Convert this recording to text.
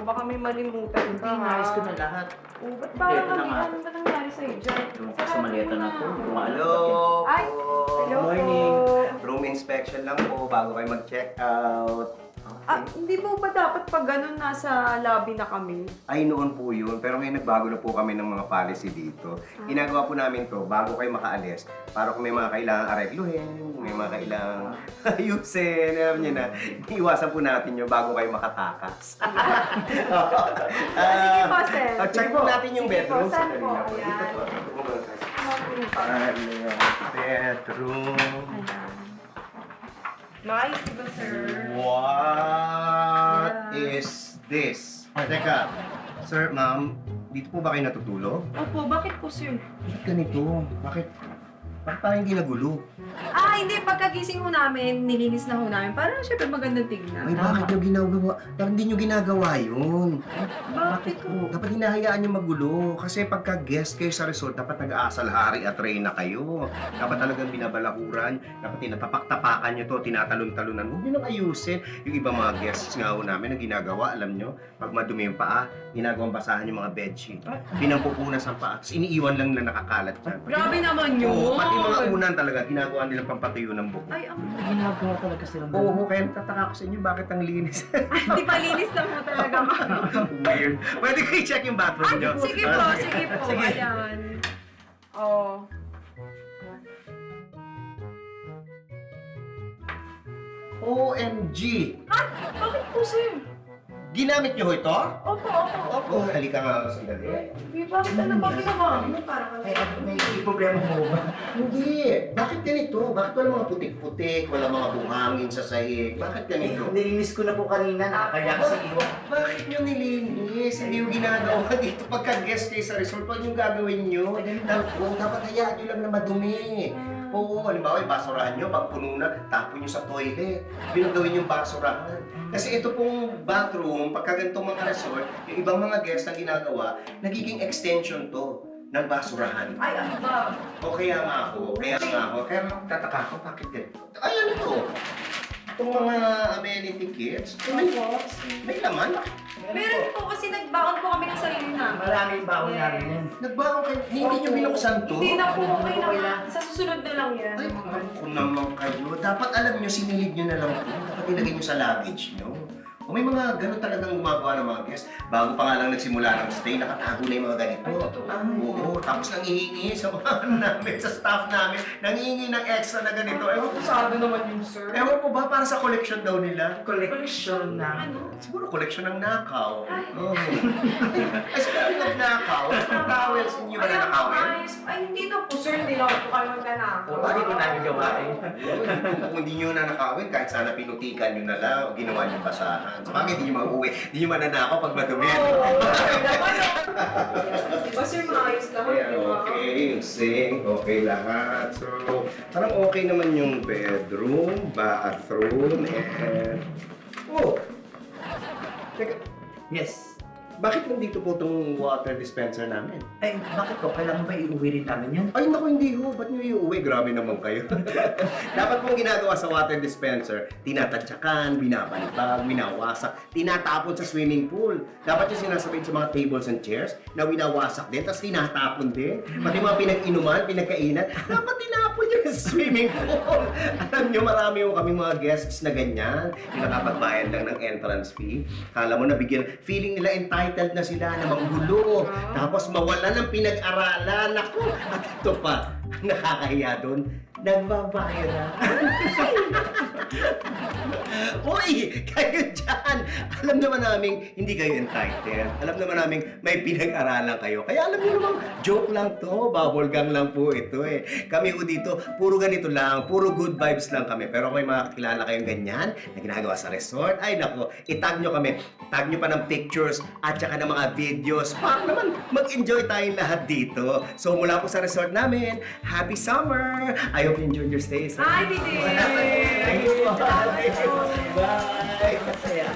baka may malimutan ka. Inaayos ko na lahat. Oh, ba't parang Ito na nga. ano ba nangyari sa'yo dyan? Yung sa maleta na to. Hello Ay, po. hello Morning. po. Room inspection lang po bago kayo mag-check out. Ah, hindi po ba dapat pag ganun nasa lobby na kami? Ay, noon po yun. Pero ngayon nagbago na po kami ng mga policy dito. Ginagawa po namin to bago kayo makaalis. Para kung may mga kailangang aregluhin, kung may mga kailangang ayusin, alam niyo na, iwasan po natin yun bago kayo makatakas. Sige po, sir. Check po natin yung Sige po, bedroom. saan po? Dito Ayan. po. Dito po muna tayo. Ayan. Ano yung bedroom? Nice, diba, sir? What Yeah. is this? Teka, sir, ma'am, dito po ba kayo natutulog? Opo, bakit po, sir? Bakit ganito? Bakit parang hindi nagulo? Ah, hindi. Pagkagising ho namin, nilinis na ho namin. Parang syempre magandang tignan. Ay, bakit nyo ginagawa? Parang hindi nyo ginagawa yun. Bakit po? Dapat hinahayaan nyo magulo. Kasi pagka guest kayo sa resort, dapat nag-aasal hari at reyna kayo. Dapat talagang binabalakuran. Dapat tinatapak-tapakan nyo to, tinatalon-talunan. Huwag nyo nang ayusin. Yung ibang mga guests nga ho namin na ginagawa, alam nyo, pag madumi yung paa, ginagawang basahan yung mga bedsheet. Pinampupunas ang paa, tapos iniiwan lang na nakakalat dyan. Grabe naman yun. Oo, pati mga unan talaga, ginagawa nilang pampatuyo ng buko. Ay, ang... Ginagawa talaga silang Oo, kaya natataka ko sa inyo, bakit ang linis? Hindi pa linis lang po talaga, ma'am. Weird. Pwede kayo i-check yung bathroom Ay, nyo. sige po, sige po. Sige. Ayan. Oh. OMG! Ah, bakit po, sir? Ginamit nyo ito? Opo, opo. Opo. Halika nga sandali. Bakit ano ba ginawa mo? Parang Ay, may problema mo ba? Hindi. Bakit ganito? Bakit wala mga putik-putik? Wala mga buhangin sa sahig? Bakit ganito? Nilinis ko na po kanina. Nakakaya kasi iwan. Bakit nyo nilinis? Hindi yung ginagawa dito pagka-guest kayo sa resort. Huwag yung gagawin nyo. Dapat hayaan nyo lang na madumi. Oo, halimbawa yung basurahan nyo, pag puno na, tapon nyo sa toilet. Yun ang gawin yung basurahan. Kasi ito pong bathroom, pagka ganitong mga resort, yung ibang mga guests na ginagawa, nagiging extension to ng basurahan. Ay, ano ba? O kaya nga ako. Kaya tataka ako, bakit ganito? Ay, ano to? Itong mga amenity kits, may laman. Meron po kasi nagbaon po kami ng sarili namin. Maraming baon namin yan. Nagbago kayo, hindi nyo binuksan to? Hindi na po, okay Okay na. lang. Sa susunod na lang yan. Ay, ako naman kayo. Dapat alam nyo, sinilid nyo na lang po. Dapat ilagay nyo sa luggage nyo. O may mga ganun talagang gumagawa ng mga guests. Bago pa nga lang nagsimula ng stay, nakatago na yung mga ganito. Ay, totoo. Oo, tapos nangihingi sa mga ano namin, sa staff namin, nangihingi ng extra na ganito. Ewan ko, Pasado naman yun, sir. ewan ko ba, para sa collection daw nila? Collection na. Ano? Siguro collection ng nakaw. Ay. Oo. Ay, speaking of nakaw, yung towels, hindi ba na nakawin? Ay, hindi na po, sir. Hindi na po kayo magdanakaw. O, hindi ko namin gawain. Kung hindi nyo na nakawin, kahit sana pinutikan nyo na lang, o ginawa nyo basahan. So, bakit hindi nyo mauwi? Hindi nyo mananakaw pag madumi. Diba, sir, maayos lang. Yeah, Diba? okay, yung sink, okay lahat. So, parang okay naman yung bedroom, bathroom, and... Oh! Teka, Yes. bakit nandito po itong water dispenser namin? Ay, bakit po? Kailangan ba iuwi rin namin yan? Ay, naku, hindi ho. Ba't nyo iuwi? Grabe naman kayo. Dapat pong ginagawa sa water dispenser, tinatadyakan, binabalibag, winawasak, tinatapon sa swimming pool. Dapat yung sinasabit sa mga tables and chairs na winawasak din, tapos tinatapon din. Pati mga pinag-inuman, pinagkainan, dapat tinapon yun sa swimming pool. Alam nyo, marami yung kami mga guests na ganyan, yung nakapagbayad lang ng entrance fee. Kala mo nabigyan, feeling nila entitled na sila na manggulo. Tapos mawala ng pinag-aralan. Naku! At ito pa, ang nakakahiya doon, nagbabayra. Uy! Kayo dyan! Alam naman namin, hindi kayo entitled. Alam naman namin, may pinag-aralan kayo. Kaya alam niyo naman, joke lang to. Bubble gang lang po ito eh. Kami po dito, puro ganito lang. Puro good vibes lang kami. Pero kung may mga kilala kayong ganyan na ginagawa sa resort, ay nako, itag nyo kami. Tag nyo pa ng pictures at saka ng mga videos. Para naman, mag-enjoy tayong lahat dito. So mula po sa resort namin, happy summer! I hope you enjoyed your stay. Ay, hindi. Thank you. Salamat po. Bye. Masaya.